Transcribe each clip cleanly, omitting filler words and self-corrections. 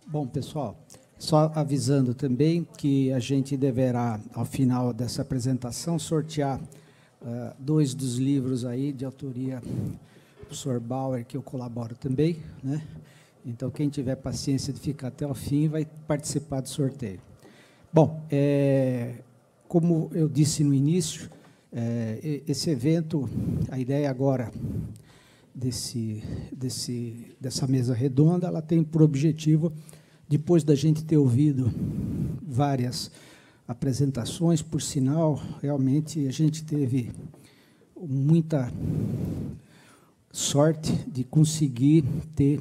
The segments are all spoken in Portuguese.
Bom, pessoal, só avisando também que a gente deverá, ao final dessa apresentação, sortear 2 dos livros aí de autoria do professor Bauer, que eu colaboro também, né? Então, quem tiver paciência de ficar até o fim vai participar do sorteio. Bom, como eu disse no início, esse evento, a ideia agora dessa mesa redonda, ela tem por objetivo, depois da gente ter ouvido várias apresentações, por sinal, realmente a gente teve muita sorte de conseguir ter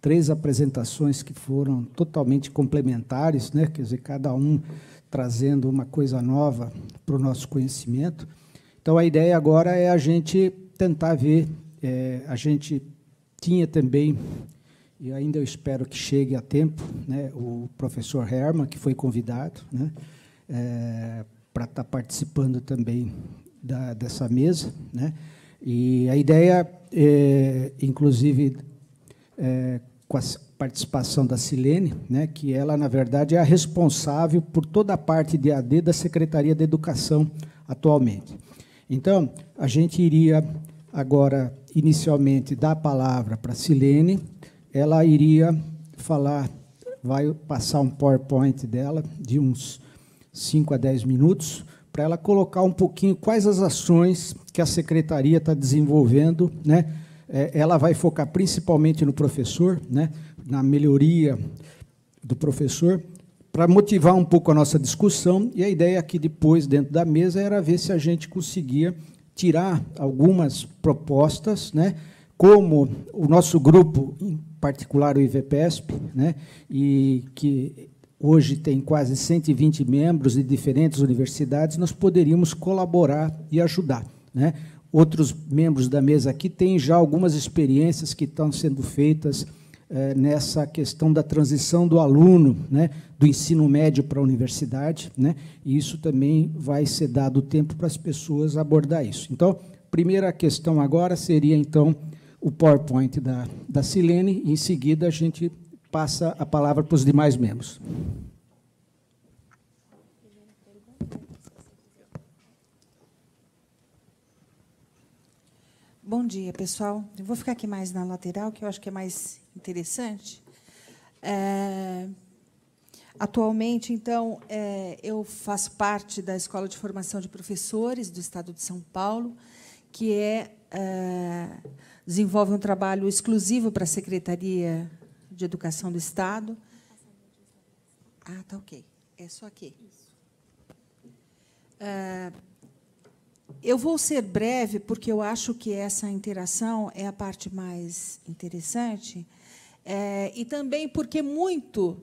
3 apresentações que foram totalmente complementares, né? Quer dizer, cada um trazendo uma coisa nova para o nosso conhecimento. Então, a ideia agora é a gente tentar ver, a gente tinha também, e ainda eu espero que chegue a tempo, né, o professor Herman, que foi convidado, né, para estar participando também dessa mesa, né, e a ideia, inclusive, com a participação da Silene, né, que ela, na verdade, é a responsável por toda a parte de AD da Secretaria da Educação atualmente. Então, a gente iria agora, inicialmente, dar a palavra para a Silene. Ela iria falar, vai passar um PowerPoint dela, de uns 5 a 10 minutos, para ela colocar um pouquinho quais as ações que a Secretaria está desenvolvendo, né? Ela vai focar principalmente no professor, né? Na melhoria do professor, para motivar um pouco a nossa discussão, e a ideia aqui depois, dentro da mesa, era ver se a gente conseguia tirar algumas propostas, né? Como o nosso grupo, em particular o IVPESP, né? E que hoje tem quase 120 membros de diferentes universidades, nós poderíamos colaborar e ajudar, né? Outros membros da mesa aqui têm já algumas experiências que estão sendo feitas nessa questão da transição do aluno, né, do ensino médio para a universidade, né, e isso também vai ser dado tempo para as pessoas abordar isso. Então, primeira questão agora seria, então, o PowerPoint da Silene, e, em seguida, a gente passa a palavra para os demais membros. Bom dia, pessoal. Eu vou ficar aqui mais na lateral, que eu acho que é mais interessante. Atualmente, então, eu faço parte da Escola de Formação de Professores do Estado de São Paulo, que desenvolve um trabalho exclusivo para a Secretaria de Educação do Estado. Ah, tá ok. É só aqui. Eu vou ser breve, porque eu acho que essa interação é a parte mais interessante, e também porque muito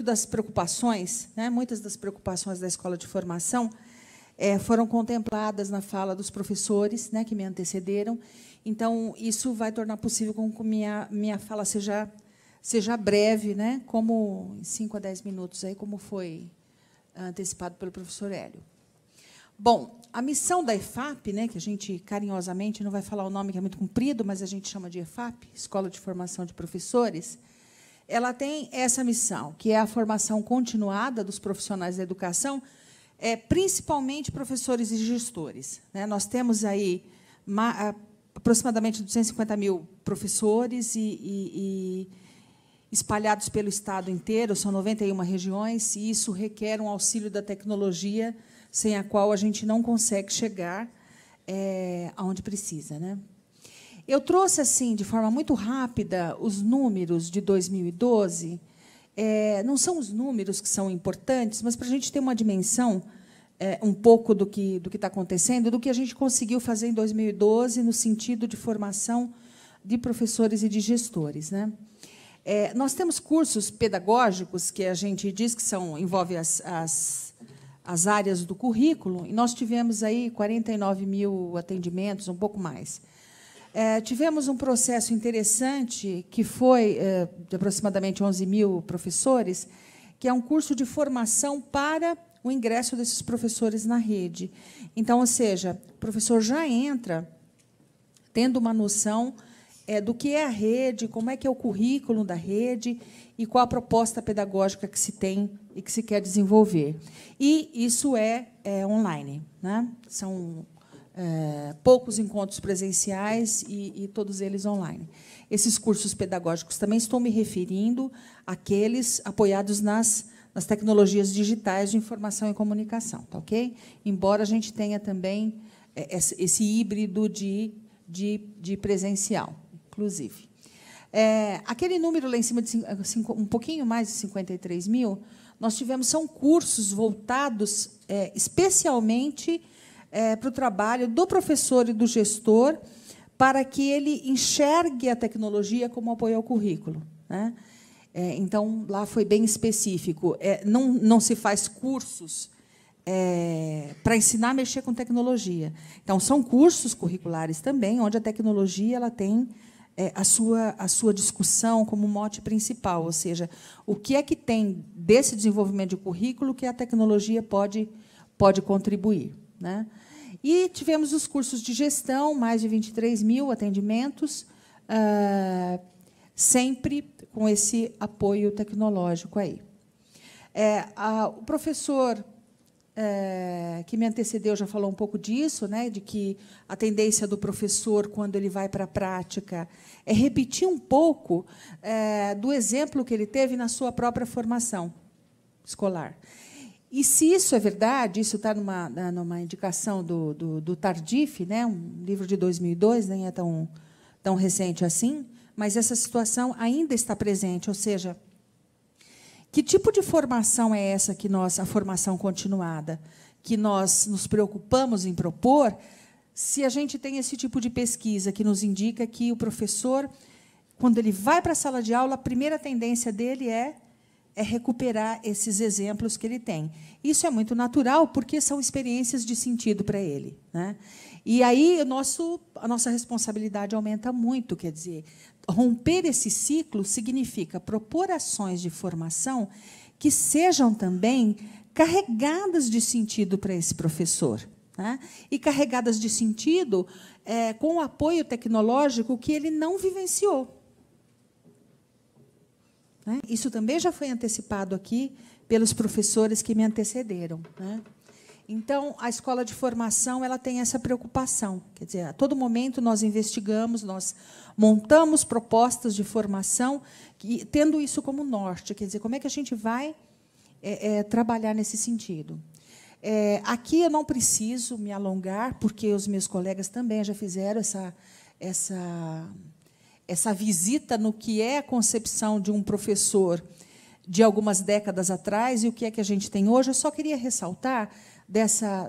das preocupações, né, muitas das preocupações da Escola de Formação foram contempladas na fala dos professores, né, que me antecederam. Então, isso vai tornar possível com que minha fala seja breve, né, como em 5 a 10 minutos, aí, como foi antecipado pelo professor Hélio. Bom, a missão da EFAP, né, que a gente carinhosamente não vai falar o nome, que é muito comprido, mas a gente chama de EFAP, Escola de Formação de Professores, ela tem essa missão, que é a formação continuada dos profissionais da educação, principalmente professores e gestores, né? Nós temos aí aproximadamente 250 mil professores e espalhados pelo Estado inteiro, são 91 regiões, e isso requer um auxílio da tecnologia, sem a qual a gente não consegue chegar aonde precisa, né? Eu trouxe, assim, de forma muito rápida, os números de 2012. Não são os números que são importantes, mas para a gente ter uma dimensão um pouco do que está acontecendo, do que a gente conseguiu fazer em 2012 no sentido de formação de professores e de gestores, né? Nós temos cursos pedagógicos que a gente diz que envolvem as áreas do currículo, e nós tivemos aí 49 mil atendimentos, um pouco mais. Tivemos um processo interessante, que foi de aproximadamente 11 mil professores, que é um curso de formação para o ingresso desses professores na rede. Então, ou seja, o professor já entra tendo uma noção do que é a rede, como é que é o currículo da rede e qual a proposta pedagógica que se tem e que se quer desenvolver. E isso é online, né? São poucos encontros presenciais e todos eles online. Esses cursos pedagógicos também estou me referindo àqueles apoiados nas tecnologias digitais de informação e comunicação, tá ok? Embora a gente tenha também esse híbrido de presencial, inclusive. Aquele número lá em cima, um pouquinho mais de 53 mil, nós são cursos voltados especialmente para o trabalho do professor e do gestor, para que ele enxergue a tecnologia como apoio ao currículo, né? Então, lá foi bem específico. Não se faz cursos para ensinar a mexer com tecnologia. Então, são cursos curriculares também, onde a tecnologia ela tem a sua discussão como mote principal, ou seja, o que é que tem desse desenvolvimento de currículo que a tecnologia pode contribuir, né? E tivemos os cursos de gestão, mais de 23 mil atendimentos, sempre com esse apoio tecnológico aí. O professor que me antecedeu já falou um pouco disso, né, de que a tendência do professor, quando ele vai para a prática, é repetir um pouco do exemplo que ele teve na sua própria formação escolar. E, se isso é verdade, isso está numa indicação do Tardif, né, um livro de 2002, nem é tão recente assim, mas essa situação ainda está presente, ou seja, que tipo de formação é essa a formação continuada, que nós nos preocupamos em propor, se a gente tem esse tipo de pesquisa que nos indica que o professor, quando ele vai para a sala de aula, a primeira tendência dele é recuperar esses exemplos que ele tem. Isso é muito natural, porque são experiências de sentido para ele, né? E aí a nossa responsabilidade aumenta muito, quer dizer, romper esse ciclo significa propor ações de formação que sejam também carregadas de sentido para esse professor, né? E carregadas de sentido com o apoio tecnológico que ele não vivenciou. Isso também já foi antecipado aqui pelos professores que me antecederam, né? Então, a escola de formação ela tem essa preocupação. Quer dizer, a todo momento nós investigamos, nós montamos propostas de formação, tendo isso como norte. Quer dizer, como é que a gente vai trabalhar nesse sentido? Aqui eu não preciso me alongar, porque os meus colegas também já fizeram essa visita no que é a concepção de um professor de algumas décadas atrás e o que é que a gente tem hoje. Eu só queria ressaltar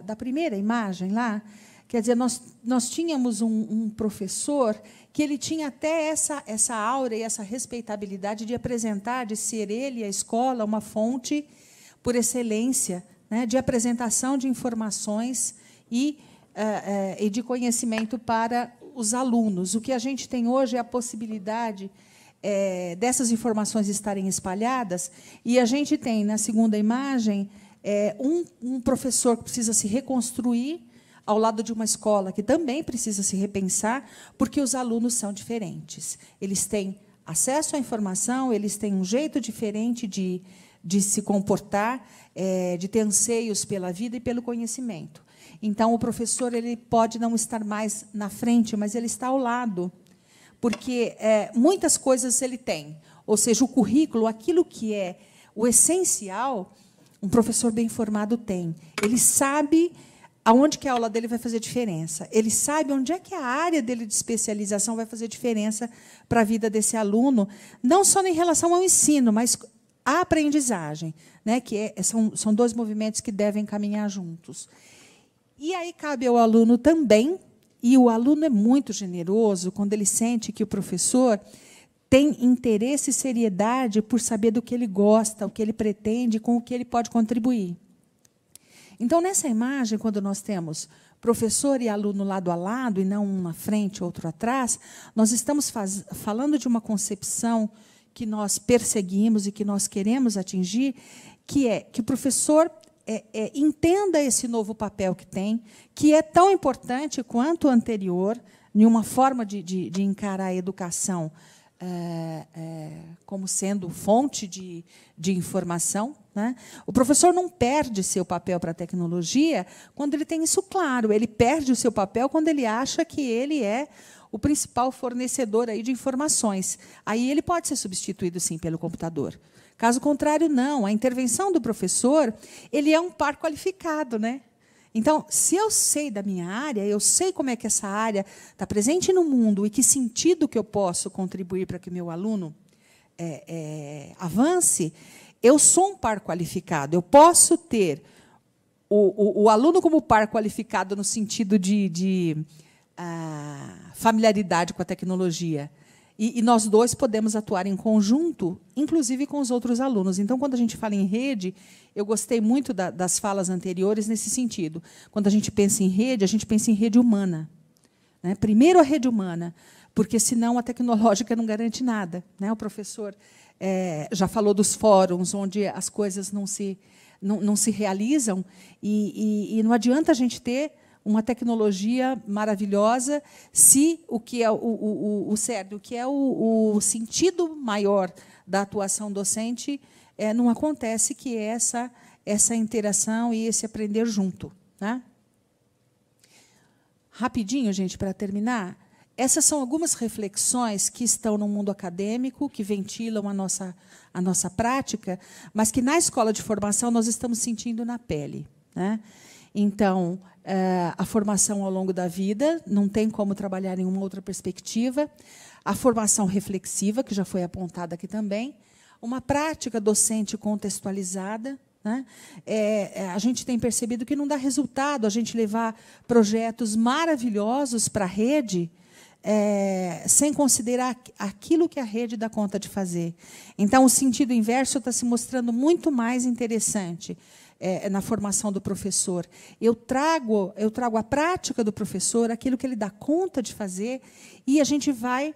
da primeira imagem lá, quer dizer, nós tínhamos um professor que ele tinha até essa aura e essa respeitabilidade de apresentar, de ser ele, a escola, uma fonte por excelência, né, de apresentação de informações e de conhecimento para os alunos. O que a gente tem hoje é a possibilidade dessas informações estarem espalhadas, e a gente tem, na segunda imagem, um professor que precisa se reconstruir ao lado de uma escola que também precisa se repensar, porque os alunos são diferentes. Eles têm acesso à informação, eles têm um jeito diferente de se comportar, de ter anseios pela vida e pelo conhecimento. Então, o professor ele pode não estar mais na frente, mas ele está ao lado, porque muitas coisas ele tem. Ou seja, o currículo, aquilo que é o essencial, um professor bem formado tem. Ele sabe aonde que a aula dele vai fazer diferença. Ele sabe onde é que a área dele de especialização vai fazer diferença para a vida desse aluno, não só em relação ao ensino, mas à aprendizagem, né? Que são dois movimentos que devem caminhar juntos. E aí cabe ao aluno também, e o aluno é muito generoso quando ele sente que o professor tem interesse e seriedade por saber do que ele gosta, o que ele pretende, com o que ele pode contribuir. Então, nessa imagem, quando nós temos professor e aluno lado a lado, e não um na frente, outro atrás, nós estamos falando de uma concepção que nós perseguimos e que nós queremos atingir, que é que o professor entenda esse novo papel que tem, que é tão importante quanto o anterior, em uma forma de encarar a educação como sendo fonte de informação, né? O professor não perde seu papel para a tecnologia quando ele tem isso claro. Ele perde o seu papel quando ele acha que ele é o principal fornecedor aí de informações. Aí ele pode ser substituído, sim, pelo computador. Caso contrário, não. A intervenção do professor, ele é um par qualificado, né? Então, se eu sei da minha área, eu sei como é que essa área está presente no mundo e que sentido que eu posso contribuir para que o meu aluno avance, eu sou um par qualificado. Eu posso ter o aluno como par qualificado no sentido de familiaridade com a tecnologia. E nós dois podemos atuar em conjunto, inclusive com os outros alunos. Então, quando a gente fala em rede, eu gostei muito das falas anteriores nesse sentido. Quando a gente pensa em rede, a gente pensa em rede humana, né? Primeiro a rede humana, porque, senão, a tecnológica não garante nada, né? O professor já falou dos fóruns, onde as coisas não se realizam, e não adianta a gente ter uma tecnologia maravilhosa se o que é o sentido maior da atuação docente não acontece, que é essa interação e esse aprender junto, né? Rapidinho, gente, para terminar, essas são algumas reflexões que estão no mundo acadêmico, que ventilam a nossa prática, mas que, na escola de formação, nós estamos sentindo na pele, né? Então, a formação ao longo da vida, não tem como trabalhar em uma outra perspectiva. A formação reflexiva, que já foi apontada aqui também. Uma prática docente contextualizada, né? A gente tem percebido que não dá resultado a gente levar projetos maravilhosos para a rede sem considerar aquilo que a rede dá conta de fazer. Então, o sentido inverso está se mostrando muito mais interessante na formação do professor. Eu trago a prática do professor, aquilo que ele dá conta de fazer, e a gente vai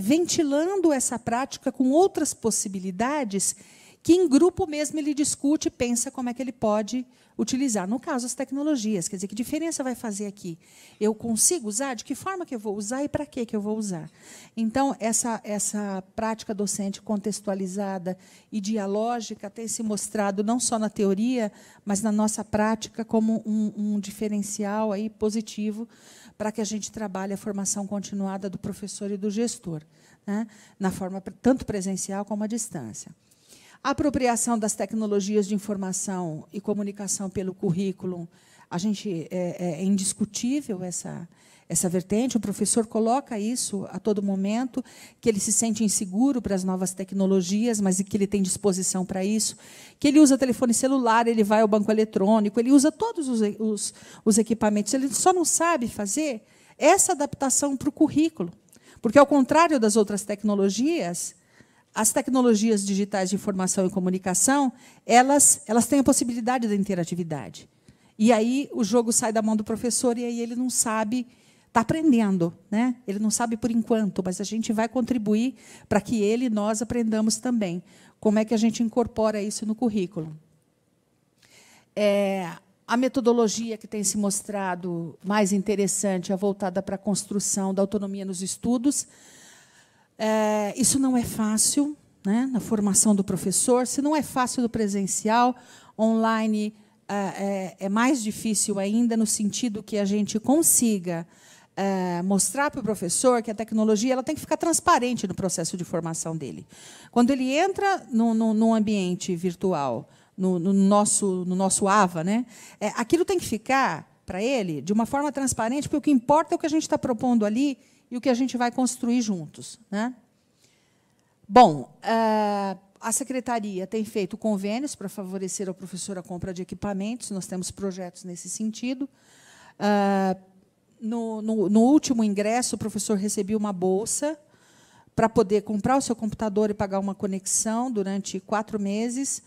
ventilando essa prática com outras possibilidades que, em grupo mesmo, ele discute e pensa como é que ele pode utilizar. No caso, as tecnologias. Quer dizer, que diferença vai fazer aqui? Eu consigo usar? De que forma que eu vou usar e para que eu vou usar? Então, essa prática docente contextualizada e dialógica tem se mostrado, não só na teoria, mas na nossa prática, como um diferencial aí positivo para que a gente trabalhe a formação continuada do professor e do gestor, né? Na forma tanto presencial como à distância. A apropriação das tecnologias de informação e comunicação pelo currículo, a gente é indiscutível essa vertente. O professor coloca isso a todo momento, que ele se sente inseguro para as novas tecnologias, mas que ele tem disposição para isso, que ele usa telefone celular, ele vai ao banco eletrônico, ele usa todos os equipamentos, ele só não sabe fazer essa adaptação para o currículo, porque, ao contrário das outras tecnologias, as tecnologias digitais de informação e comunicação, elas têm a possibilidade da interatividade. E aí o jogo sai da mão do professor e aí ele não sabe, está aprendendo, né? Ele não sabe por enquanto, mas a gente vai contribuir para que ele e nós aprendamos também. Como é que a gente incorpora isso no currículo? A metodologia que tem se mostrado mais interessante é voltada para a construção da autonomia nos estudos. Isso não é fácil, né, na formação do professor. Se não é fácil no presencial, online é mais difícil ainda, no sentido que a gente consiga mostrar para o professor que a tecnologia ela tem que ficar transparente no processo de formação dele. Quando ele entra no ambiente virtual, no nosso AVA, né, aquilo tem que ficar, para ele, de uma forma transparente, porque o que importa é o que a gente está propondo ali e o que a gente vai construir juntos, né? Bom, a secretaria tem feito convênios para favorecer ao professor a compra de equipamentos. Nós temos projetos nesse sentido. No último ingresso, o professor recebeu uma bolsa para poder comprar o seu computador e pagar uma conexão durante 4 meses,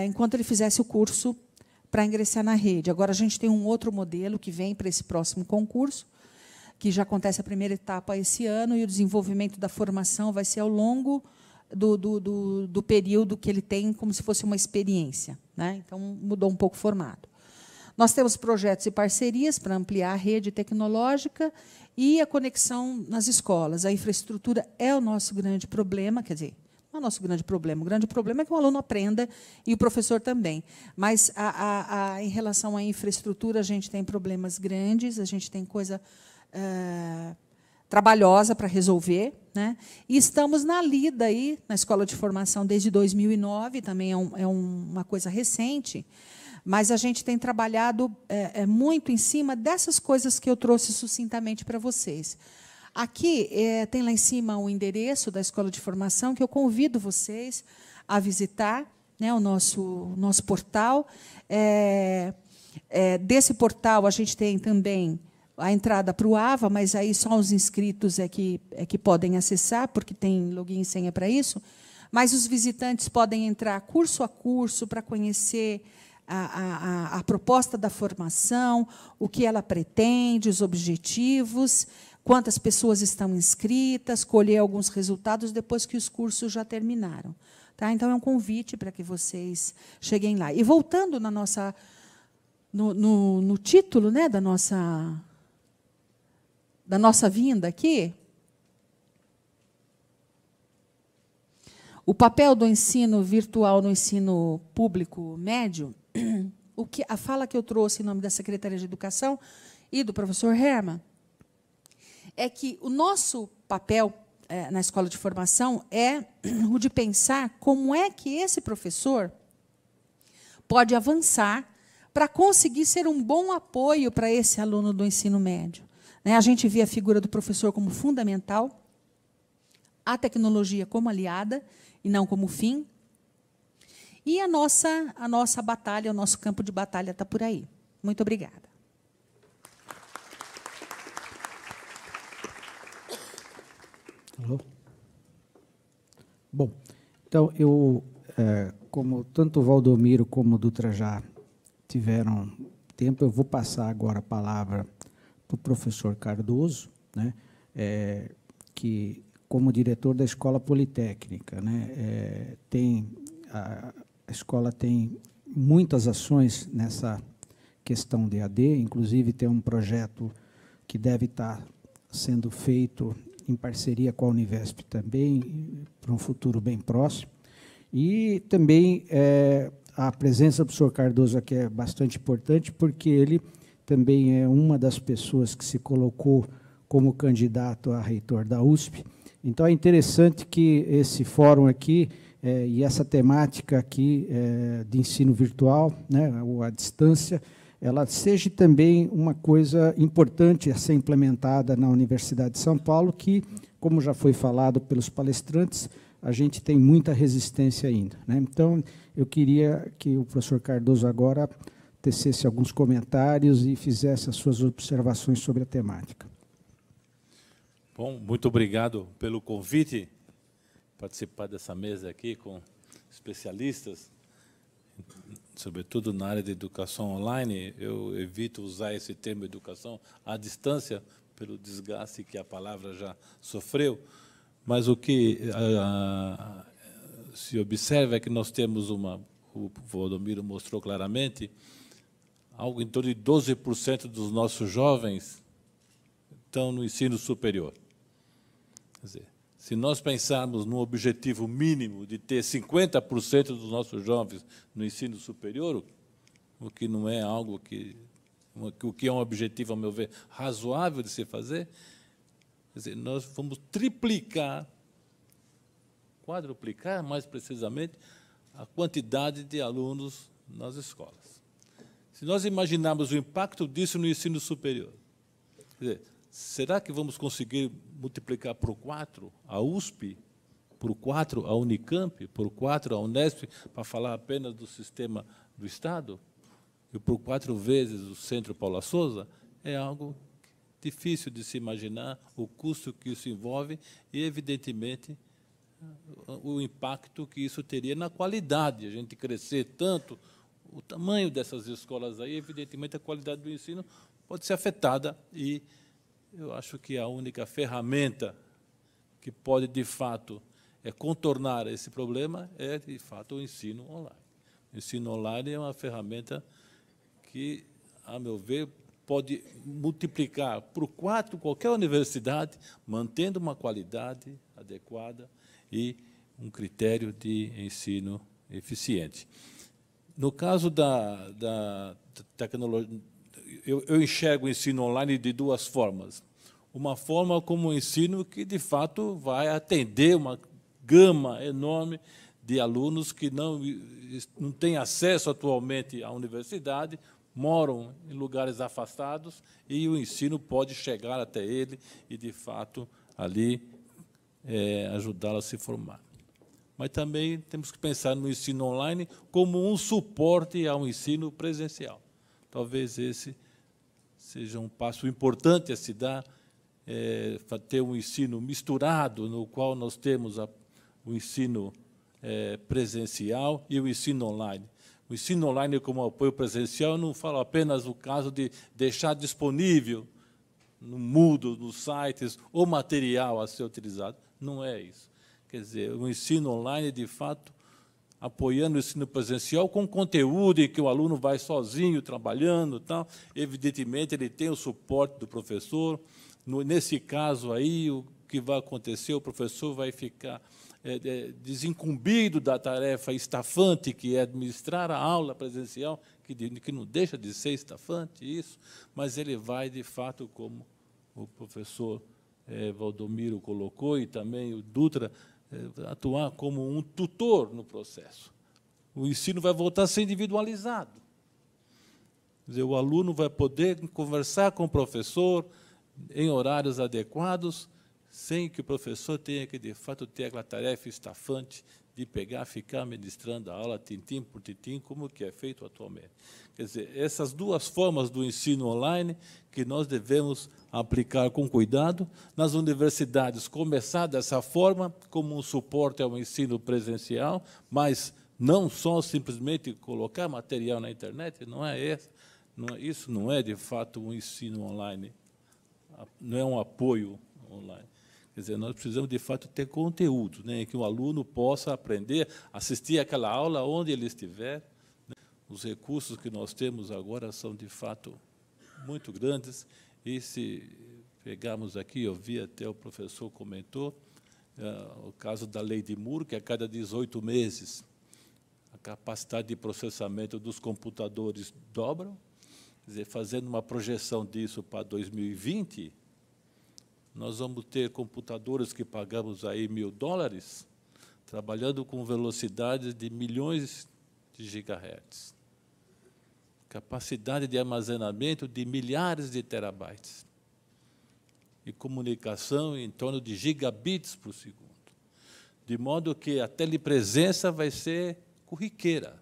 enquanto ele fizesse o curso para ingressar na rede. Agora, a gente tem um outro modelo que vem para esse próximo concurso, que já acontece a primeira etapa esse ano, e o desenvolvimento da formação vai ser ao longo do período que ele tem, como se fosse uma experiência, né? Então, mudou um pouco o formato. Nós temos projetos e parcerias para ampliar a rede tecnológica e a conexão nas escolas. A infraestrutura é o nosso grande problema, quer dizer, não é o nosso grande problema. O grande problema é que o aluno aprenda e o professor também. Mas, em relação à infraestrutura, a gente tem problemas grandes, a gente tem coisa trabalhosa para resolver, né? E estamos na lida aí, na Escola de Formação desde 2009, também é uma coisa recente, mas a gente tem trabalhado muito em cima dessas coisas que eu trouxe sucintamente para vocês. Aqui tem lá em cima o endereço da Escola de Formação, que eu convido vocês a visitar, né, o nosso portal. Desse portal, a gente tem também a entrada para o AVA, mas aí só os inscritos é que podem acessar, porque tem login e senha para isso. Mas os visitantes podem entrar curso a curso para conhecer a proposta da formação, o que ela pretende, os objetivos, quantas pessoas estão inscritas, colher alguns resultados depois que os cursos já terminaram. Tá? Então, é um convite para que vocês cheguem lá. E, voltando no título, né, da nossa vinda aqui, o papel do ensino virtual no ensino público médio, a fala que eu trouxe em nome da Secretaria de Educação e do professor Herman, é que o nosso papel na escola de formação é o de pensar como é que esse professor pode avançar para conseguir ser um bom apoio para esse aluno do ensino médio. A gente vê a figura do professor como fundamental, a tecnologia como aliada e não como fim. E a nossa batalha, o nosso campo de batalha está por aí. Muito obrigada. Alô? Bom, então, como tanto o Valdomiro como o Dutra já tiveram tempo, eu vou passar agora a palavra para o professor Cardoso, né, que, como diretor da Escola Politécnica, né, a escola tem muitas ações nessa questão de AD, inclusive tem um projeto que deve estar sendo feito em parceria com a Univesp também, para um futuro bem próximo. E também a presença do professor Cardoso aqui é bastante importante, porque ele também é uma das pessoas que se colocou como candidato a reitor da USP. Então, é interessante que esse fórum aqui e essa temática aqui de ensino virtual, né, ou à distância, ela seja também uma coisa importante a ser implementada na Universidade de São Paulo, que, como já foi falado pelos palestrantes, a gente tem muita resistência ainda, né? Então, eu queria que o professor Cardoso agora tecesse alguns comentários e fizesse as suas observações sobre a temática. Bom, muito obrigado pelo convite, participar dessa mesa aqui com especialistas, sobretudo na área de educação online. Eu evito usar esse termo educação à distância, pelo desgaste que a palavra já sofreu, mas o que se observa é que nós temos o Valdomiro mostrou claramente, algo em torno de 12% dos nossos jovens estão no ensino superior. Quer dizer, se nós pensarmos no objetivo mínimo de ter 50% dos nossos jovens no ensino superior, o que não é algo o que é um objetivo, ao meu ver, razoável de se fazer, quer dizer, nós vamos triplicar, quadruplicar, mais precisamente, a quantidade de alunos nas escolas. Se nós imaginarmos o impacto disso no ensino superior, quer dizer, será que vamos conseguir multiplicar por 4 a USP, por 4 a Unicamp, por 4 a Unesp, para falar apenas do sistema do Estado, e por 4 vezes o Centro Paula Souza? É algo difícil de se imaginar o custo que isso envolve e, evidentemente, o impacto que isso teria na qualidade. A gente crescer tanto, o tamanho dessas escolas aí, evidentemente, a qualidade do ensino pode ser afetada. E eu acho que a única ferramenta que pode, de fato, contornar esse problema é, de fato, o ensino online. O ensino online é uma ferramenta que, a meu ver, pode multiplicar por 4 qualquer universidade, mantendo uma qualidade adequada e um critério de ensino eficiente. No caso da tecnologia, eu enxergo o ensino online de 2 formas. Uma forma como um ensino que, de fato, vai atender uma gama enorme de alunos que não têm acesso atualmente à universidade, moram em lugares afastados, e o ensino pode chegar até ele e, de fato, ali ajudá-lo a se formar. Mas também temos que pensar no ensino online como um suporte ao ensino presencial. Talvez esse seja um passo importante a se dar, para ter um ensino misturado, no qual nós temos o ensino presencial e o ensino online. O ensino online como apoio presencial, eu não falo apenas o caso de deixar disponível no Moodle, nos sites, o material a ser utilizado. Não é isso. Quer dizer, o ensino online, de fato, apoiando o ensino presencial com conteúdo em que o aluno vai sozinho trabalhando, tal. Evidentemente, ele tem o suporte do professor. Nesse caso aí, o que vai acontecer, o professor vai ficar desincumbido da tarefa estafante, que é administrar a aula presencial, que não deixa de ser estafante, isso, mas ele vai, de fato, como o professor Valdomiro colocou, e também o Dutra, atuar como um tutor no processo. O ensino vai voltar a ser individualizado. Quer dizer, o aluno vai poder conversar com o professor em horários adequados, sem que o professor tenha que, de fato, ter aquela tarefa estafante de ficar ministrando a aula tintim por tintim, como que é feito atualmente. Quer dizer, essas 2 formas do ensino online que nós devemos aplicar com cuidado. Nas universidades, começar dessa forma, como um suporte ao ensino presencial, mas não só simplesmente colocar material na internet, isso não é, de fato, um ensino online, não é um apoio online. Quer dizer, nós precisamos, de fato, ter conteúdo, né, em que o aluno possa aprender, assistir aquela aula onde ele estiver. Os recursos que nós temos agora são, de fato, muito grandes, e se pegarmos aqui, eu vi até o professor comentou, o caso da lei de Moore, que a cada 18 meses a capacidade de processamento dos computadores dobra. Quer dizer, fazendo uma projeção disso para 2020, nós vamos ter computadores que pagamos aí $1.000, trabalhando com velocidades de milhões de gigahertz. Capacidade de armazenamento de milhares de terabytes. E comunicação em torno de gigabits por segundo. De modo que a telepresença vai ser corriqueira.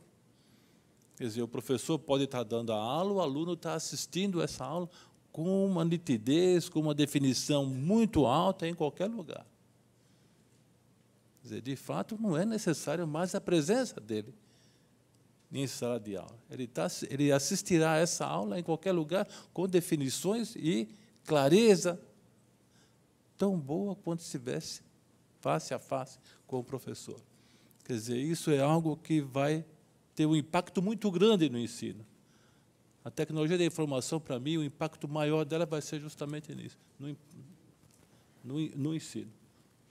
Quer dizer, o professor pode estar dando a aula, o aluno está assistindo essa aula com uma nitidez, com uma definição muito alta em qualquer lugar. Quer dizer, de fato, não é necessário mais a presença dele em sala de aula. Ele assistirá a essa aula em qualquer lugar, com definições e clareza tão boa quanto se estivesse face a face com o professor. Quer dizer, isso é algo que vai ter um impacto muito grande no ensino. A tecnologia da informação, para mim, o impacto maior dela vai ser justamente nisso, no ensino,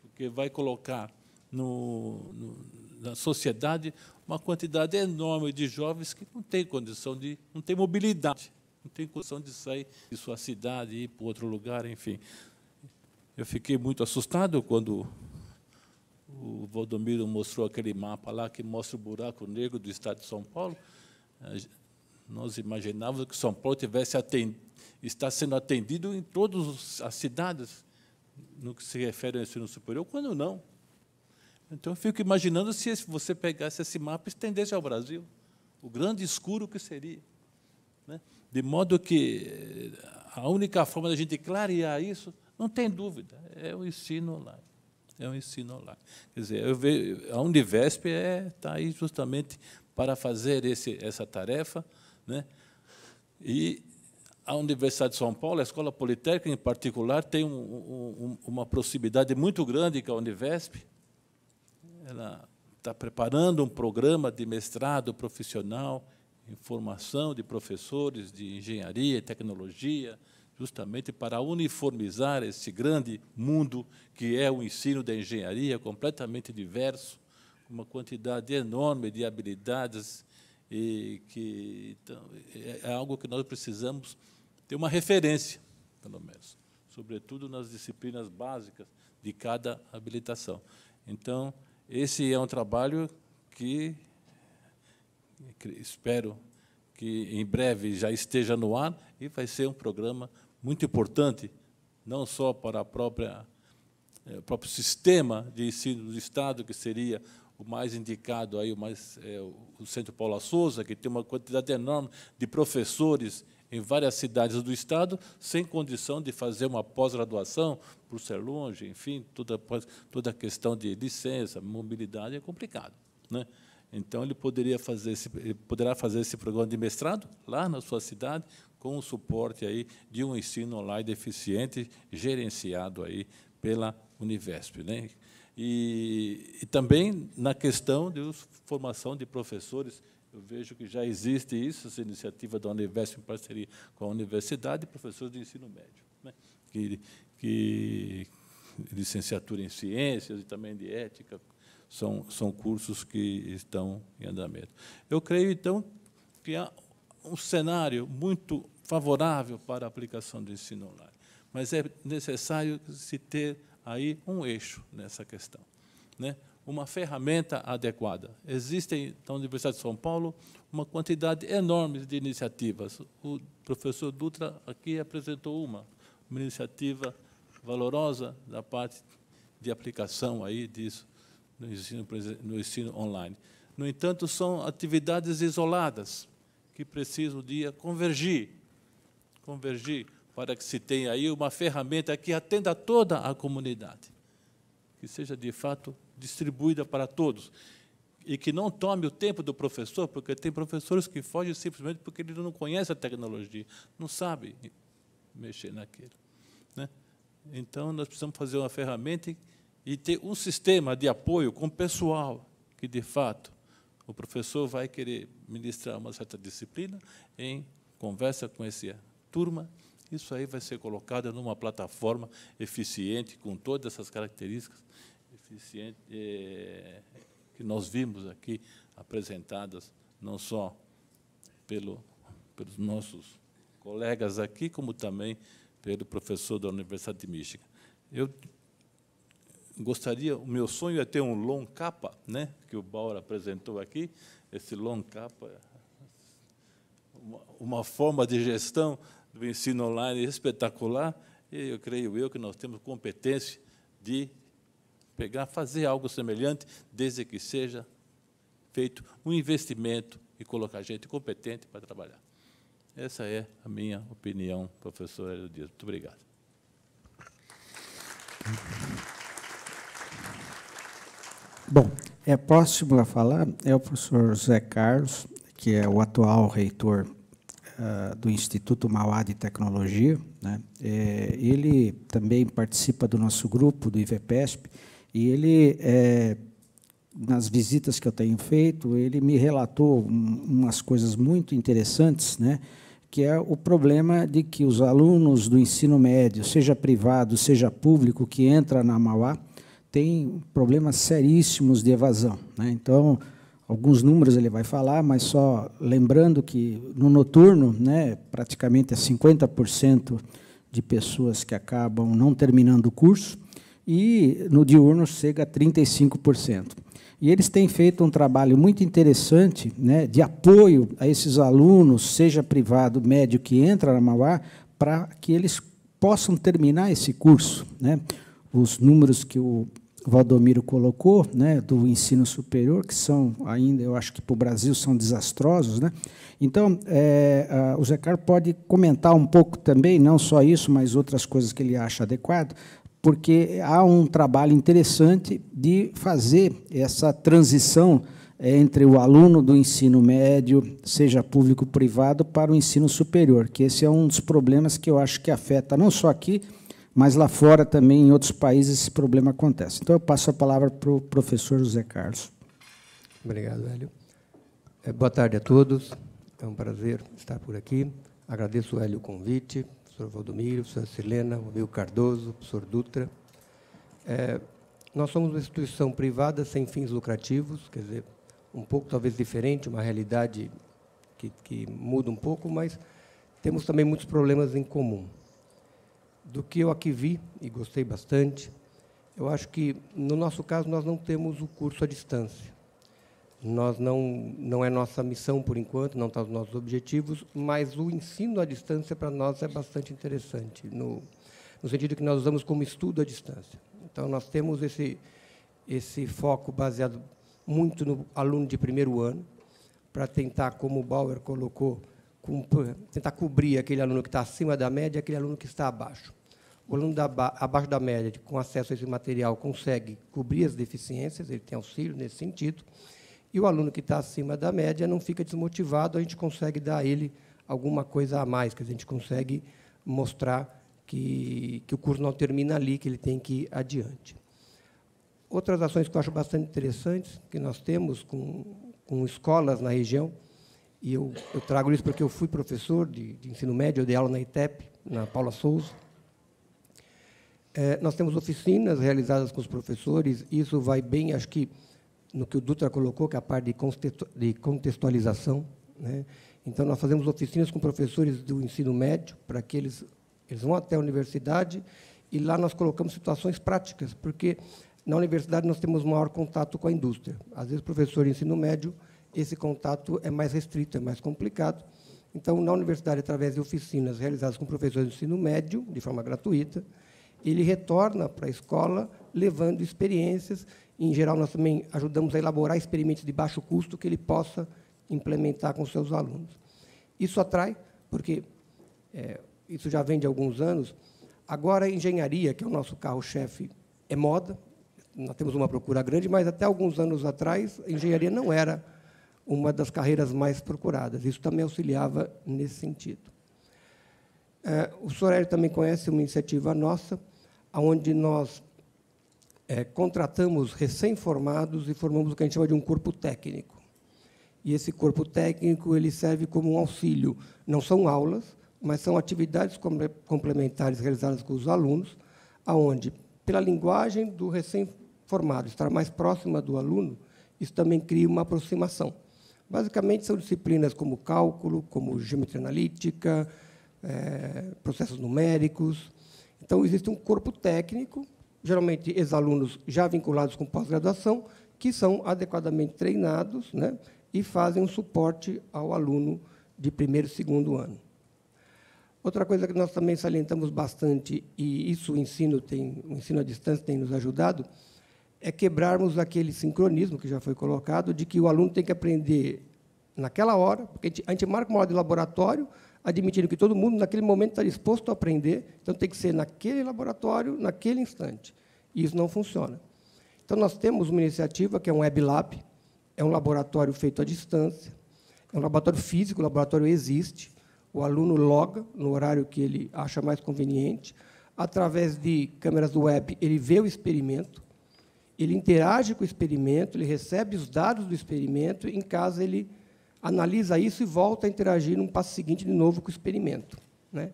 porque vai colocar na sociedade uma quantidade enorme de jovens que não têm condição não têm mobilidade, não têm condição de sair de sua cidade e ir para outro lugar, enfim. Eu fiquei muito assustado quando o Valdomiro mostrou aquele mapa lá que mostra o buraco negro do estado de São Paulo. Nós imaginávamos que São Paulo está sendo atendido em todas as cidades, no que se refere ao ensino superior, quando não. Então, eu fico imaginando se você pegasse esse mapa e estendesse ao Brasil, o grande escuro que seria. Né? De modo que a única forma da gente clarear isso, não tem dúvida, é o ensino online. É um ensino online. Quer dizer, eu vejo, a Univesp está aí justamente para fazer essa tarefa, né? E a Universidade de São Paulo, a Escola Politécnica, em particular, tem uma proximidade muito grande com a Univesp. Ela está preparando um programa de mestrado profissional em formação de professores de engenharia e tecnologia, justamente para uniformizar esse grande mundo que é o ensino da engenharia, completamente diverso, com uma quantidade enorme de habilidades, e que então, é algo que nós precisamos ter uma referência, pelo menos, sobretudo nas disciplinas básicas de cada habilitação. Então, esse é um trabalho que espero que em breve já esteja no ar, e vai ser um programa muito importante, não só para o próprio sistema de ensino do Estado, que seria o mais indicado, aí, o Centro Paula Souza, que tem uma quantidade enorme de professores em várias cidades do Estado, sem condição de fazer uma pós-graduação, por ser longe, enfim, toda a questão de licença, mobilidade é complicado, né? Então, ele poderá fazer esse programa de mestrado lá na sua cidade, com o suporte aí de um ensino online eficiente, gerenciado aí pela Univesp, né? E também na questão de formação de professores, eu vejo que já existe isso, essa iniciativa da Univesp em parceria com a universidade, professores de ensino médio, né? que licenciatura em ciências e também de ética, são cursos que estão em andamento. Eu creio, então, que há um cenário muito favorável para a aplicação do ensino online, mas é necessário se ter aí um eixo nessa questão, né? Uma ferramenta adequada. Existem, na Universidade de São Paulo, uma quantidade enorme de iniciativas. O professor Dutra aqui apresentou uma iniciativa valorosa da parte de aplicação aí disso no ensino online. No entanto, são atividades isoladas que precisam de convergir para que se tenha aí uma ferramenta que atenda a toda a comunidade, que seja, de fato, distribuída para todos, e que não tome o tempo do professor, porque tem professores que fogem simplesmente porque ele não conhece a tecnologia, não sabe mexer naquilo, né? Então, nós precisamos fazer uma ferramenta e ter um sistema de apoio com pessoal, que, de fato, o professor vai querer ministrar uma certa disciplina em conversa com essa turma. Isso aí vai ser colocado numa plataforma eficiente, com todas essas características eficientes que nós vimos aqui apresentadas, não só pelos nossos colegas aqui, como também pelo professor da Universidade de Michigan. Eu gostaria, o meu sonho é ter um long capa, né, que o Bauer apresentou aqui, esse long capa, uma forma de gestão do ensino online espetacular, e eu creio que nós temos competência de fazer algo semelhante, desde que seja feito um investimento e colocar gente competente para trabalhar. Essa é a minha opinião, professor Hélio Dias. Muito obrigado. Bom, próximo a falar é o professor José Carlos, que é o atual reitor do Instituto Mauá de Tecnologia, né? Ele também participa do nosso grupo, do IVPESP, e ele, nas visitas que eu tenho feito, ele me relatou umas coisas muito interessantes, né? Que é o problema de que os alunos do ensino médio, seja privado, seja público, que entra na Mauá, têm problemas seríssimos de evasão, né? Então, alguns números ele vai falar, mas só lembrando que no noturno, né, praticamente é 50% de pessoas que acabam não terminando o curso, e no diurno chega a 35%. E eles têm feito um trabalho muito interessante, né, de apoio a esses alunos, seja privado, médio, que entra na Mauá, para que eles possam terminar esse curso, né? Os números que o Valdomiro colocou, né, do ensino superior, que são ainda, eu acho que para o Brasil são desastrosos, né? Então, o Zé Carlos pode comentar um pouco também, não só isso, mas outras coisas que ele acha adequado, porque há um trabalho interessante de fazer essa transição entre o aluno do ensino médio, seja público ou privado, para o ensino superior, que esse é um dos problemas que eu acho que afeta não só aqui, mas lá fora também, em outros países, esse problema acontece. Então, eu passo a palavra para o professor José Carlos. Obrigado, Hélio. Boa tarde a todos. É um prazer estar por aqui. Agradeço, Hélio, o convite, professor Valdomiro, professora Silena, o Amigo Cardoso, professor Dutra. Nós somos uma instituição privada sem fins lucrativos, quer dizer, um pouco talvez diferente, uma realidade que muda um pouco, mas temos também muitos problemas em comum. Do que eu aqui vi, e gostei bastante, eu acho que, no nosso caso, nós não temos o curso à distância. Nós não é nossa missão, por enquanto, não está nos nossos objetivos, mas o ensino à distância, para nós, é bastante interessante, no sentido que nós usamos como estudo à distância. Então, nós temos esse foco baseado muito no aluno de primeiro ano, para tentar, como o Bauer colocou, tentar cobrir aquele aluno que está acima da média e aquele aluno que está abaixo. O aluno abaixo da média, com acesso a esse material, consegue cobrir as deficiências, ele tem auxílio nesse sentido, e o aluno que está acima da média não fica desmotivado, a gente consegue dar a ele alguma coisa a mais, que a gente consegue mostrar que o curso não termina ali, que ele tem que ir adiante. Outras ações que eu acho bastante interessantes, que nós temos com escolas na região, e eu trago isso porque eu fui professor de ensino médio, eu dei aula na ITEP, na Paula Souza. Nós temos oficinas realizadas com os professores, isso vai bem, acho que, no que o Dutra colocou, que é a parte de contextualização, né? Então, nós fazemos oficinas com professores do ensino médio, para que eles vão até a universidade, e lá nós colocamos situações práticas, porque na universidade nós temos maior contato com a indústria. Às vezes, o professor de ensino médio, esse contato é mais restrito, é mais complicado. Então, na universidade, através de oficinas realizadas com professores de ensino médio, de forma gratuita, ele retorna para a escola levando experiências. Em geral, nós também ajudamos a elaborar experimentos de baixo custo que ele possa implementar com seus alunos. Isso atrai, porque isso já vem de alguns anos. Agora, a engenharia, que é o nosso carro-chefe, é moda. Nós temos uma procura grande, mas até alguns anos atrás, a engenharia não era uma das carreiras mais procuradas. Isso também auxiliava nesse sentido. O senhor Hélio também conhece uma iniciativa nossa, onde nós contratamos recém-formados e formamos o que a gente chama de um corpo técnico. E esse corpo técnico ele serve como um auxílio. Não são aulas, mas são atividades complementares realizadas com os alunos, onde, pela linguagem do recém-formado, estar mais próxima do aluno, isso também cria uma aproximação. Basicamente, são disciplinas como cálculo, como geometria analítica, processos numéricos. Então, existe um corpo técnico, geralmente ex-alunos já vinculados com pós-graduação, que são adequadamente treinados, né, e fazem um suporte ao aluno de primeiro e segundo ano. Outra coisa que nós também salientamos bastante, e isso o ensino à distância tem nos ajudado, é quebrarmos aquele sincronismo que já foi colocado, de que o aluno tem que aprender naquela hora, porque a gente marca uma hora de laboratório, admitindo que todo mundo, naquele momento, está disposto a aprender, então tem que ser naquele laboratório, naquele instante. E isso não funciona. Então, nós temos uma iniciativa, que é um Web Lab, é um laboratório feito à distância, é um laboratório físico, o laboratório existe, o aluno loga no horário que ele acha mais conveniente, através de câmeras web, ele vê o experimento, ele interage com o experimento, ele recebe os dados do experimento, em casa ele analisa isso e volta a interagir num passo seguinte de novo com o experimento, né?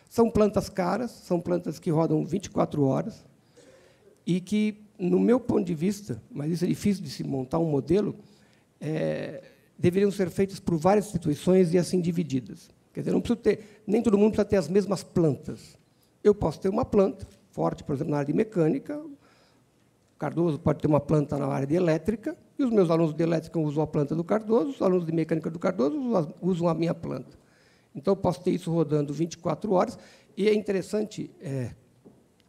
São plantas caras, são plantas que rodam 24 horas e que, no meu ponto de vista, mas isso é difícil de se montar um modelo, deveriam ser feitas por várias instituições e assim divididas. Quer dizer, não precisa ter, nem todo mundo precisa ter as mesmas plantas. Eu posso ter uma planta forte, por exemplo, na área de mecânica, Cardoso pode ter uma planta na área de elétrica, e os meus alunos de elétrica usam a planta do Cardoso, os alunos de mecânica do Cardoso usam a minha planta. Então, eu posso ter isso rodando 24 horas, e é interessante,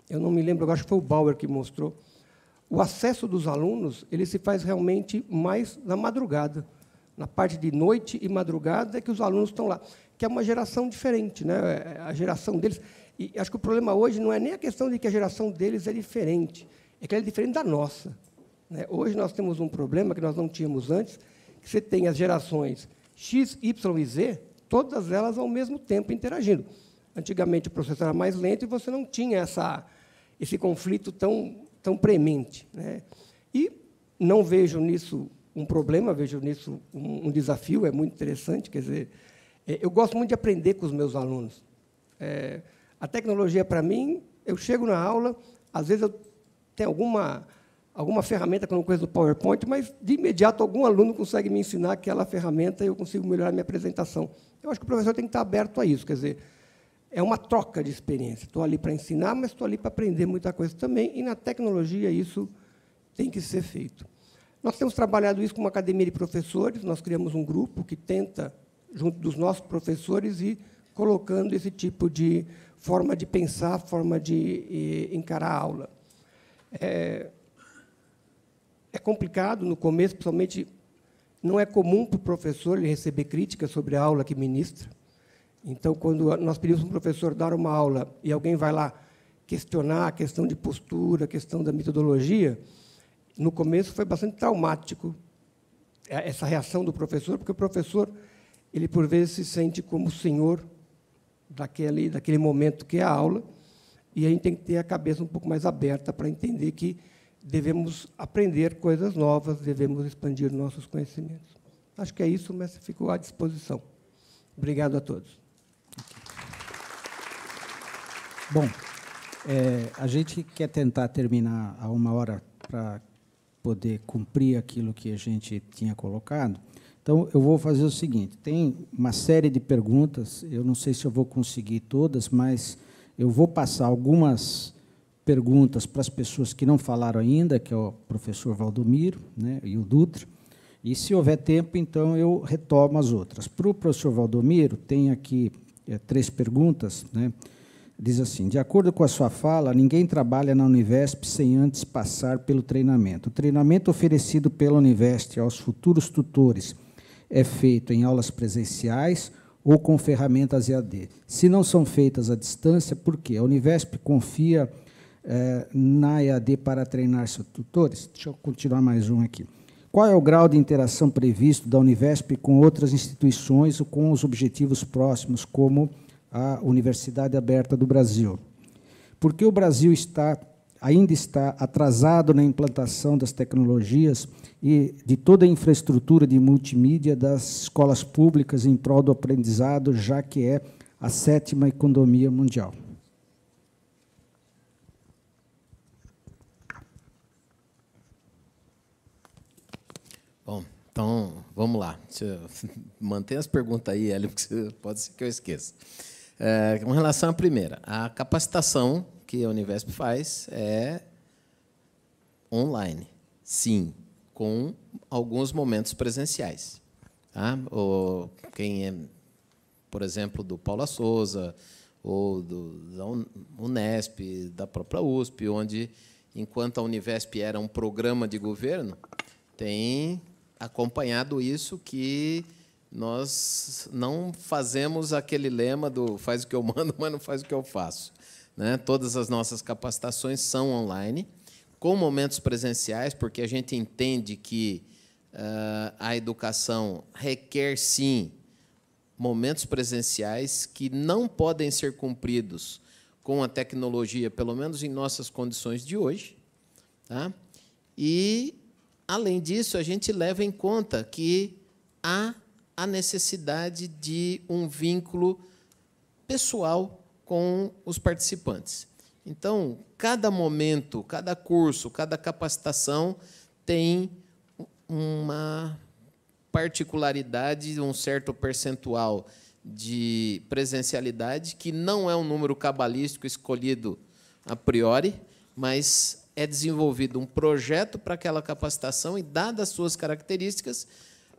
eu não me lembro, eu acho que foi o Bauer que mostrou, o acesso dos alunos ele se faz realmente mais na madrugada. Na parte de noite e madrugada é que os alunos estão lá, que é uma geração diferente, né? A geração deles. E acho que o problema hoje não é nem a questão de que a geração deles é diferente, é que ela é diferente da nossa, né? Hoje nós temos um problema que nós não tínhamos antes, que você tem as gerações X, Y e Z, todas elas ao mesmo tempo interagindo. Antigamente o processo era mais lento e você não tinha esse conflito tão premente, né? E não vejo nisso um problema, vejo nisso um desafio, é muito interessante. Quer dizer, eu gosto muito de aprender com os meus alunos. A tecnologia, para mim, eu chego na aula, às vezes eu tenho alguma ferramenta que eu não conheço do PowerPoint, mas, de imediato, algum aluno consegue me ensinar aquela ferramenta e eu consigo melhorar a minha apresentação. Eu acho que o professor tem que estar aberto a isso, quer dizer, é uma troca de experiência. Estou ali para ensinar, mas estou ali para aprender muita coisa também, e, na tecnologia, isso tem que ser feito. Nós temos trabalhado isso com uma academia de professores, nós criamos um grupo que tenta, junto dos nossos professores, ir colocando esse tipo de forma de pensar, forma de encarar a aula. É complicado no começo, principalmente, não é comum para o professor ele receber críticas sobre a aula que ministra. Então, quando nós pedimos para um professor dar uma aula e alguém vai lá questionar a questão de postura, a questão da metodologia, no começo foi bastante traumático essa reação do professor, porque o professor, ele por vezes se sente como o senhor daquele momento que é a aula, e a gente tem que ter a cabeça um pouco mais aberta para entender que devemos aprender coisas novas, devemos expandir nossos conhecimentos. Acho que é isso, mas fico à disposição. Obrigado a todos. Bom, a gente quer tentar terminar a 1 hora para poder cumprir aquilo que a gente tinha colocado. Então, eu vou fazer o seguinte, tem uma série de perguntas, eu não sei se eu vou conseguir todas, mas eu vou passar algumas perguntas para as pessoas que não falaram ainda, que é o professor Valdomiro, né, e o Dutra, e, se houver tempo, então, eu retomo as outras. Para o professor Valdomiro, tem aqui 3 perguntas, né? Diz assim, de acordo com a sua fala, ninguém trabalha na Univesp sem antes passar pelo treinamento. O treinamento oferecido pela Univesp aos futuros tutores é feito em aulas presenciais ou com ferramentas EAD. Se não são feitas à distância, por quê? A Univesp confia na EAD para treinar seus tutores? Deixa eu continuar mais um aqui. Qual é o grau de interação previsto da Univesp com outras instituições ou com os objetivos próximos, como a Universidade Aberta do Brasil? Por que o Brasil ainda está atrasado na implantação das tecnologias e de toda a infraestrutura de multimídia das escolas públicas em prol do aprendizado, já que é a 7ª economia mundial? Bom, então, vamos lá. Mantenha as perguntas aí, Hélio, porque pode ser que eu esqueça. Com relação à primeira, a capacitação que a Univesp faz é online, sim, com alguns momentos presenciais. Tá? Quem é, por exemplo, do Paula Souza, ou da Unesp, da própria USP, onde, enquanto a Univesp era um programa de governo, tem acompanhado isso, que nós não fazemos aquele lema do faz o que eu mando, mas não faz o que eu faço, né? Todas as nossas capacitações são online, com momentos presenciais, porque a gente entende que a educação requer, sim, momentos presenciais que não podem ser cumpridos com a tecnologia, pelo menos em nossas condições de hoje. Tá? E, além disso, a gente leva em conta que há a necessidade de um vínculo pessoal com os participantes. Então, cada momento, cada curso, cada capacitação tem uma particularidade, um certo percentual de presencialidade, que não é um número cabalístico escolhido a priori, mas é desenvolvido um projeto para aquela capacitação e, dadas as suas características,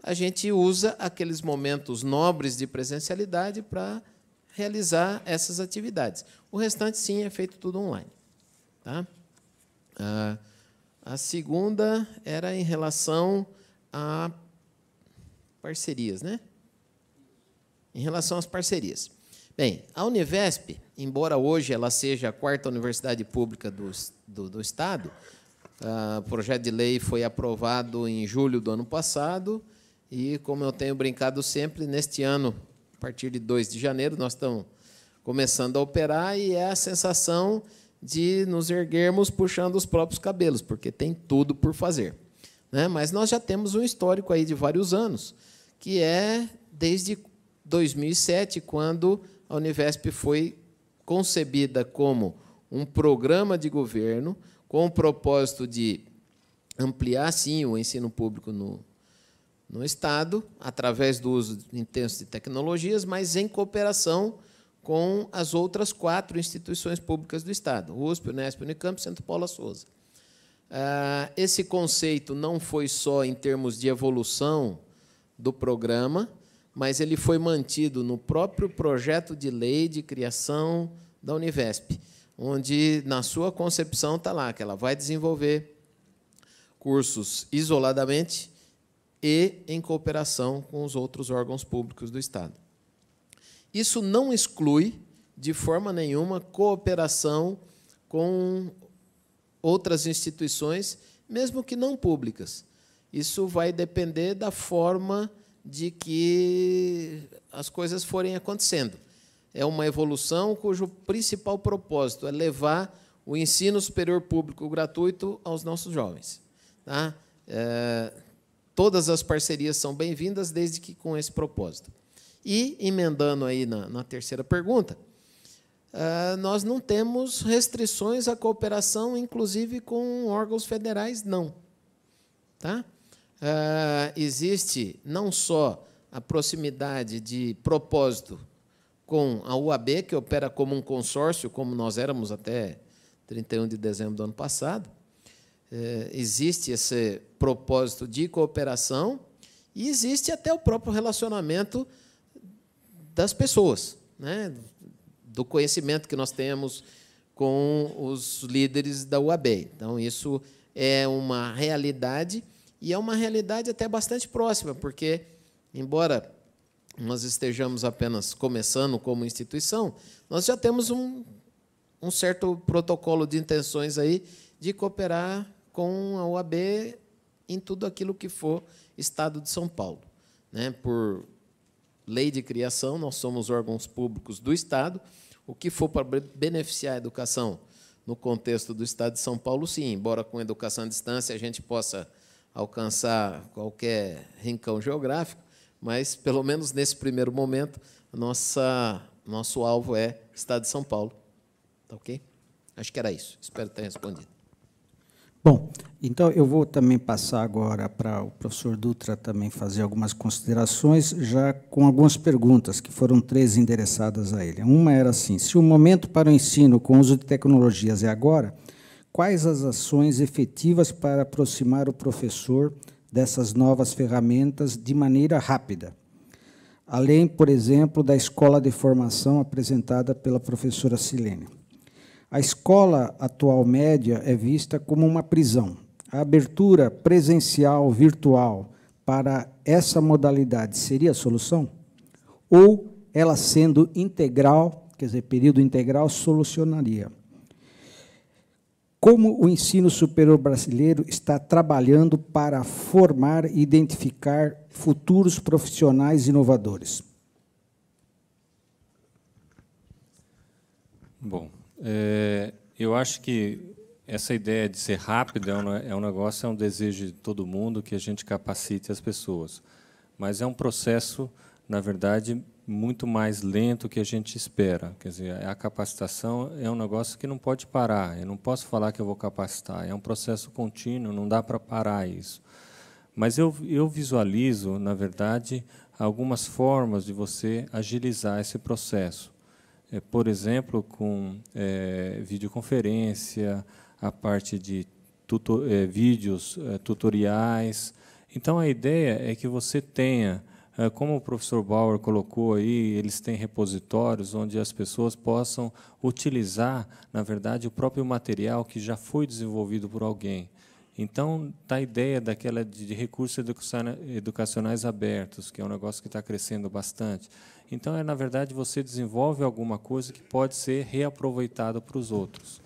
a gente usa aqueles momentos nobres de presencialidade para realizar essas atividades. O restante, sim, é feito tudo online. Tá? A segunda era em relação a parcerias, né? Em relação às parcerias. Bem, a Univesp, embora hoje ela seja a 4ª universidade pública do Estado, o projeto de lei foi aprovado em julho do ano passado e, como eu tenho brincado sempre, neste ano, a partir de 2 de janeiro, nós estamos começando a operar e é a sensação de nos erguermos puxando os próprios cabelos, porque tem tudo por fazer, né? Mas nós já temos um histórico aí de vários anos, que é desde 2007, quando a Univesp foi concebida como um programa de governo com o propósito de ampliar, sim, o ensino público no Estado, através do uso intenso de tecnologias, mas em cooperação com as outras 4 instituições públicas do Estado, USP, Unesp, Unicamp e Santo Paula Souza. Esse conceito não foi só em termos de evolução do programa, mas ele foi mantido no próprio projeto de lei de criação da Univesp, onde, na sua concepção, está lá, que ela vai desenvolver cursos isoladamente e em cooperação com os outros órgãos públicos do Estado. Isso não exclui, de forma nenhuma, cooperação com outras instituições, mesmo que não públicas. Isso vai depender da forma de que as coisas forem acontecendo. É uma evolução cujo principal propósito é levar o ensino superior público gratuito aos nossos jovens. Tá? Todas as parcerias são bem-vindas, desde que com esse propósito. E, emendando aí na terceira pergunta, nós não temos restrições à cooperação, inclusive com órgãos federais, não. Tá? Existe não só a proximidade de propósito com a UAB, que opera como um consórcio, como nós éramos até 31 de dezembro do ano passado, existe esse propósito de cooperação e existe até o próprio relacionamento das pessoas, né? Do conhecimento que nós temos com os líderes da UAB. Então, isso é uma realidade, e é uma realidade até bastante próxima, porque, embora nós estejamos apenas começando como instituição, nós já temos um certo protocolo de intenções aí de cooperar com a UAB em tudo aquilo que for Estado de São Paulo, né? Por lei de criação, nós somos órgãos públicos do Estado. O que for para beneficiar a educação no contexto do Estado de São Paulo, sim, embora com educação à distância a gente possa alcançar qualquer rincão geográfico, mas, pelo menos nesse primeiro momento, nosso alvo é Estado de São Paulo. Tá ok? Acho que era isso. Espero ter respondido. Bom, então eu vou também passar agora para o professor Dutra também fazer algumas considerações, já com algumas perguntas, que foram 3 endereçadas a ele. Uma era assim: se o momento para o ensino com uso de tecnologias é agora, quais as ações efetivas para aproximar o professor dessas novas ferramentas de maneira rápida? Além, por exemplo, da escola de formação apresentada pela professora Silene. A escola atual média é vista como uma prisão. A abertura presencial virtual para essa modalidade seria a solução? Ou ela sendo integral, quer dizer, período integral, solucionaria? Como o ensino superior brasileiro está trabalhando para formar e identificar futuros profissionais inovadores? Bom, eu acho que essa ideia de ser rápido é um desejo de todo mundo que a gente capacite as pessoas. Mas é um processo, na verdade, muito mais lento que a gente espera. Quer dizer, a capacitação é um negócio que não pode parar. Eu não posso falar que eu vou capacitar. É um processo contínuo, não dá para parar isso. Mas eu visualizo, na verdade, algumas formas de você agilizar esse processo. Por exemplo, com videoconferência, a parte de vídeos tutoriais. Então, a ideia é que você tenha, como o professor Bauer colocou aí, eles têm repositórios onde as pessoas possam utilizar, na verdade, o próprio material que já foi desenvolvido por alguém. Então, está a ideia daquela de recursos educacionais abertos, que é um negócio que está crescendo bastante. Então, na verdade, você desenvolve alguma coisa que pode ser reaproveitada para os outros.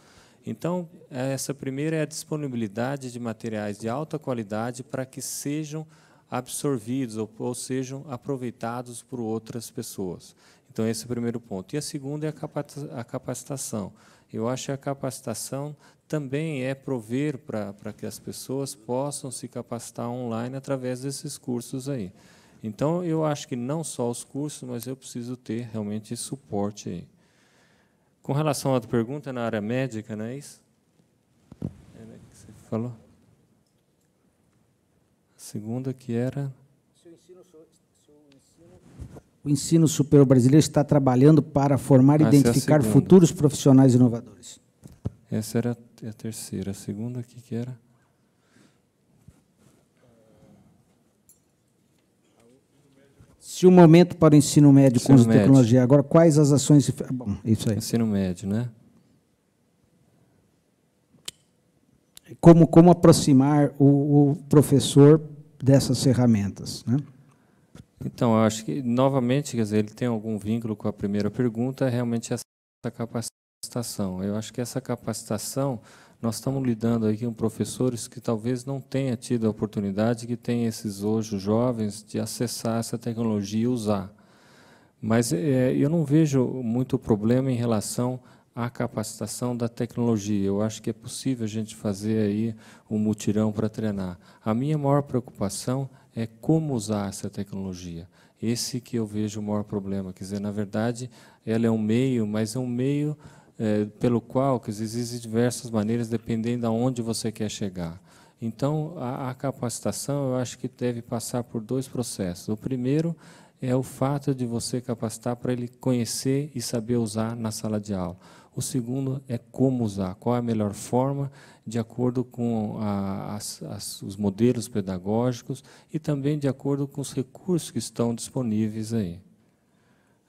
Então, essa primeira é a disponibilidade de materiais de alta qualidade para que sejam absorvidos ou sejam aproveitados por outras pessoas. Então, esse é o primeiro ponto. E a segunda é a capacitação. Eu acho que a capacitação também é prover para que as pessoas possam se capacitar online através desses cursos aí. Então, eu acho que não só os cursos, mas eu preciso ter realmente esse suporte aí. Com relação à outra pergunta, na área médica, não é isso? É, né, que você falou? A segunda que era... O ensino superior brasileiro está trabalhando para formar e identificar futuros profissionais inovadores. Essa era a terceira. A segunda, que era? Se o momento para o ensino médio com uso de tecnologia, agora quais as ações... Bom, isso aí. Ensino médio, né? Como aproximar o professor dessas ferramentas, né? Então, eu acho que, novamente, quer dizer, ele tem algum vínculo com a primeira pergunta, realmente essa capacitação. Eu acho que essa capacitação, nós estamos lidando aqui com professores que talvez não tenham tido a oportunidade, que têm esses hoje jovens, de acessar essa tecnologia e usar. Mas eu não vejo muito problema em relação à capacitação da tecnologia. Eu acho que é possível a gente fazer aí um mutirão para treinar. A minha maior preocupação é como usar essa tecnologia. Esse que eu vejo o maior problema. Quer dizer, na verdade, ela é um meio, mas é um meio pelo qual, quer dizer, existem diversas maneiras, dependendo de onde você quer chegar. Então, a capacitação, eu acho que deve passar por dois processos. O primeiro é o fato de você capacitar para ele conhecer e saber usar na sala de aula. O segundo é como usar, qual é a melhor forma, de acordo com os modelos pedagógicos e também de acordo com os recursos que estão disponíveis aí.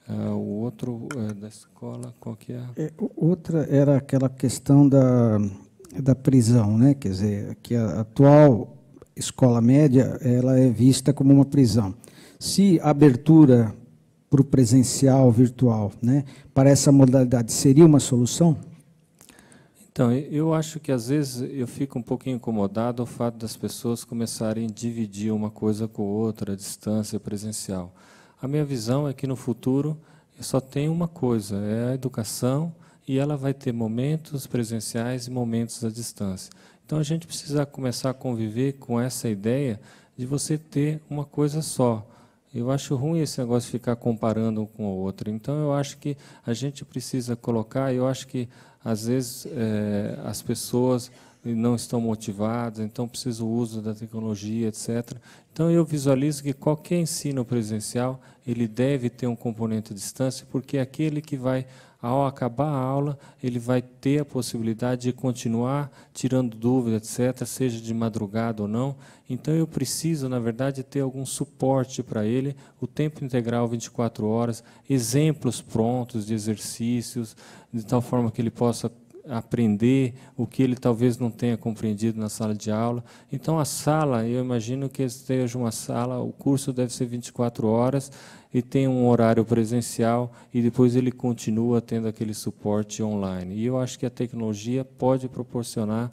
O outro da escola, qual que é? Outra era aquela questão da prisão, né? Quer dizer, que a atual escola média ela é vista como uma prisão. Se a abertura para o presencial, virtual, né, para essa modalidade, seria uma solução? Então, eu acho que, às vezes, eu fico um pouquinho incomodado ao fato das pessoas começarem a dividir uma coisa com outra, a distância presencial. A minha visão é que, no futuro, só tem uma coisa, é a educação, e ela vai ter momentos presenciais e momentos à distância. Então, a gente precisa começar a conviver com essa ideia de você ter uma coisa só. Eu acho ruim esse negócio de ficar comparando um com o outro. Então, eu acho que a gente precisa colocar, eu acho que, às vezes, as pessoas não estão motivadas, então precisa o uso da tecnologia, etc. Então, eu visualizo que qualquer ensino presencial, ele deve ter um componente à distância, porque é aquele que vai, ao acabar a aula, ele vai ter a possibilidade de continuar tirando dúvidas, etc., seja de madrugada ou não. Então, eu preciso, na verdade, ter algum suporte para ele, o tempo integral, 24 horas, exemplos prontos de exercícios, de tal forma que ele possa aprender o que ele talvez não tenha compreendido na sala de aula. Então, a sala, eu imagino que esteja uma sala, o curso deve ser 24 horas e tem um horário presencial e depois ele continua tendo aquele suporte online. E eu acho que a tecnologia pode proporcionar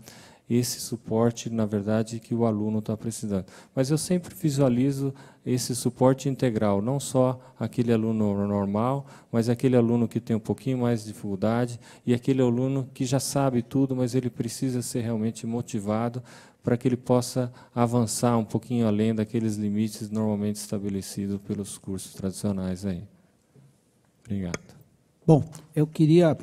esse suporte, na verdade, que o aluno está precisando. Mas eu sempre visualizo esse suporte integral, não só aquele aluno normal, mas aquele aluno que tem um pouquinho mais de dificuldade e aquele aluno que já sabe tudo, mas ele precisa ser realmente motivado para que ele possa avançar um pouquinho além daqueles limites normalmente estabelecidos pelos cursos tradicionais aí. Obrigado. Bom, eu queria...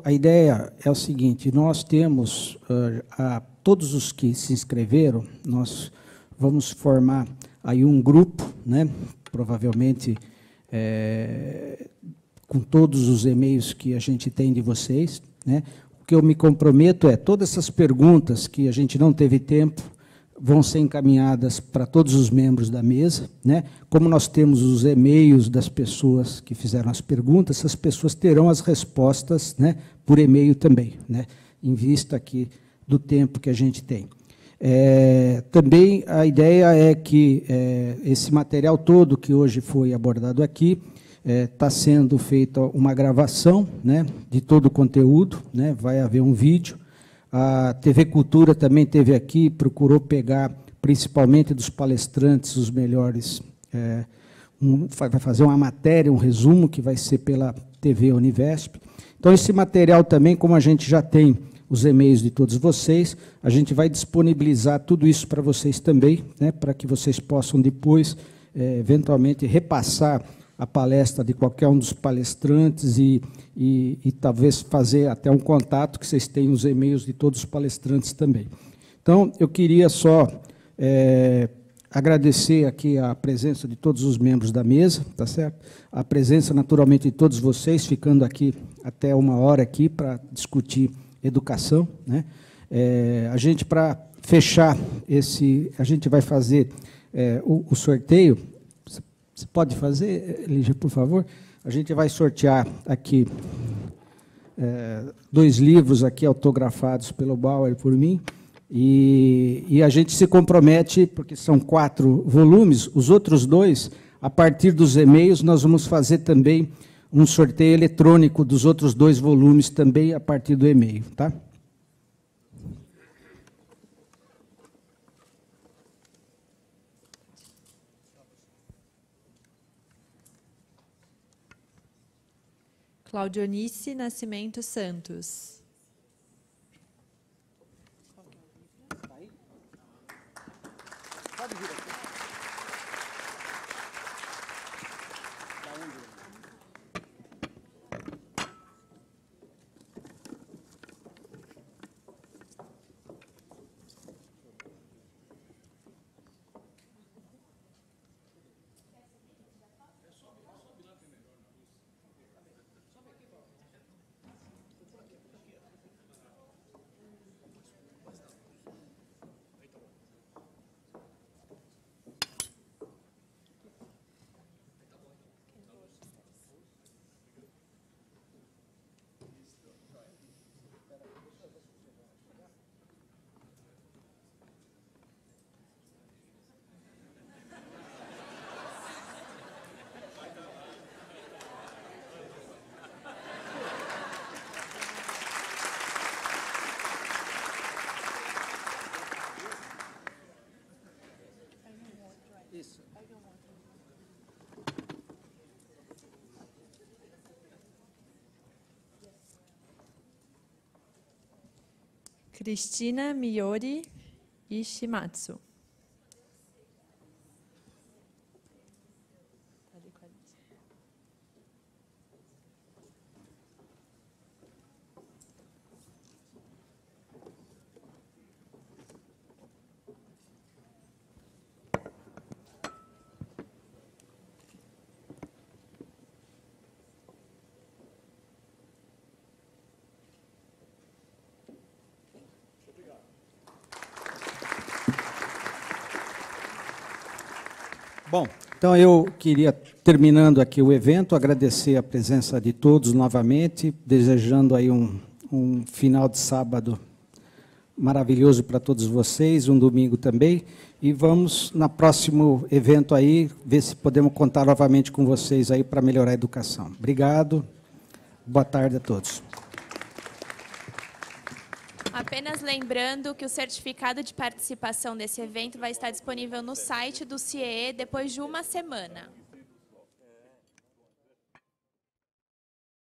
a ideia é o seguinte, nós temos, todos os que se inscreveram, nós vamos formar aí um grupo, né, provavelmente com todos os e-mails que a gente tem de vocês, né. O que eu me comprometo é, todas essas perguntas que a gente não teve tempo, vão ser encaminhadas para todos os membros da mesa, né? Como nós temos os e-mails das pessoas que fizeram as perguntas, essas pessoas terão as respostas, né, por e-mail também, né, em vista aqui do tempo que a gente tem. Também a ideia é que esse material todo que hoje foi abordado aqui está sendo feita uma gravação, né, de todo o conteúdo, né, vai haver um vídeo. A TV Cultura também esteve aqui, procurou pegar, principalmente dos palestrantes, os melhores. Vai fazer uma matéria, um resumo, que vai ser pela TV Univesp. Então, esse material também, como a gente já tem os e-mails de todos vocês, a gente vai disponibilizar tudo isso para vocês também, né, para que vocês possam depois, eventualmente, repassar a palestra de qualquer um dos palestrantes e talvez fazer até um contato, que vocês tenham os e-mails de todos os palestrantes também. Então, eu queria só agradecer aqui a presença de todos os membros da mesa, tá certo? A presença, naturalmente, de todos vocês, ficando aqui até 1 hora aqui para discutir educação, né? A gente, para fechar a gente vai fazer o sorteio. Você pode fazer, Lígia, por favor? A gente vai sortear aqui 2 livros aqui autografados pelo Bauer e por mim, e a gente se compromete, porque são 4 volumes, os outros 2, a partir dos e-mails, nós vamos fazer também um sorteio eletrônico dos outros 2 volumes também a partir do e-mail, tá? Claudionice Nascimento Santos. Cristina Miyori Ishimatsu. Bom, então eu queria, terminando aqui o evento, agradecer a presença de todos novamente, desejando aí um final de sábado maravilhoso para todos vocês, um domingo também, e vamos, no próximo evento aí, ver se podemos contar novamente com vocês aí para melhorar a educação. Obrigado, boa tarde a todos. Apenas lembrando que o certificado de participação desse evento vai estar disponível no site do CIEE depois de 1 semana.